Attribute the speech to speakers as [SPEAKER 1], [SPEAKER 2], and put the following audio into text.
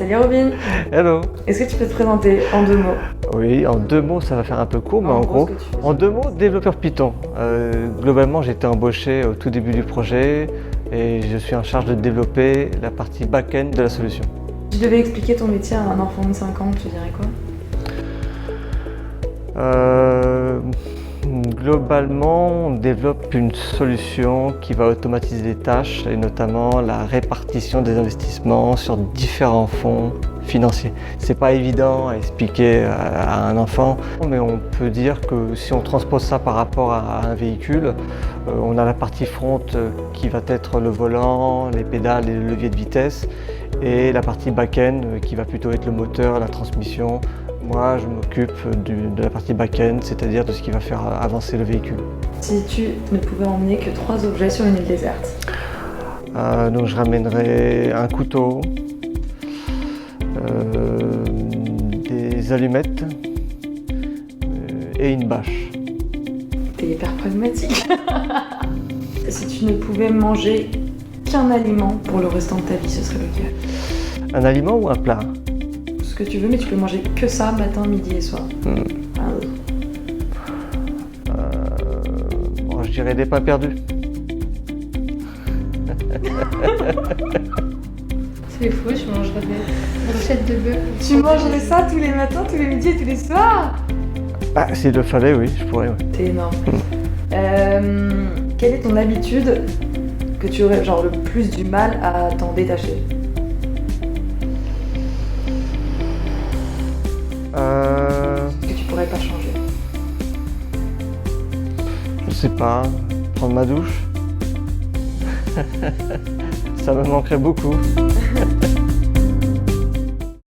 [SPEAKER 1] Salut Robin.
[SPEAKER 2] Hello.
[SPEAKER 1] Est-ce que tu peux te présenter en 2 mots?
[SPEAKER 2] Oui, en 2 mots, ça va faire un peu court, mais en gros,
[SPEAKER 1] ce que tu fais.
[SPEAKER 2] en 2 mots, développeur Python. Globalement, j'ai été embauché au tout début du projet et je suis en charge de développer la partie back-end de la solution.
[SPEAKER 1] Si tu devais expliquer ton métier à un enfant de 5 ans, tu dirais quoi?
[SPEAKER 2] Globalement, on développe une solution qui va automatiser les tâches et notamment la répartition des investissements sur différents fonds financiers. C'est pas évident à expliquer à un enfant, mais on peut dire que si on transpose ça par rapport à un véhicule, on a la partie front qui va être le volant, les pédales et le levier de vitesse, et la partie back-end qui va plutôt être le moteur, la transmission. Moi, je m'occupe de la partie back-end, c'est-à-dire de ce qui va faire avancer le véhicule.
[SPEAKER 1] Si tu ne pouvais emmener que 3 objets sur une île déserte?
[SPEAKER 2] Donc je ramènerai un couteau, des allumettes et une bâche.
[SPEAKER 1] T'es hyper pragmatique. Si tu ne pouvais manger qu'un aliment pour le restant de ta vie, ce serait lequel?
[SPEAKER 2] Un aliment ou un plat?
[SPEAKER 1] Ce que tu veux, mais tu peux manger que ça matin, midi et soir.
[SPEAKER 2] Bon, je dirais des pains perdus.
[SPEAKER 3] C'est faux, je mangerais des brochettes de bœuf.
[SPEAKER 1] Tu mangerais ça tous les matins, tous les midis et tous les soirs?
[SPEAKER 2] Ah, s'il le fallait, oui, je pourrais. Oui.
[SPEAKER 1] T'es énorme. Quelle est ton habitude que tu aurais genre le plus du mal à t'en détacher? Que tu pourrais pas changer?
[SPEAKER 2] Je sais pas, prendre ma douche. Ça me manquerait beaucoup.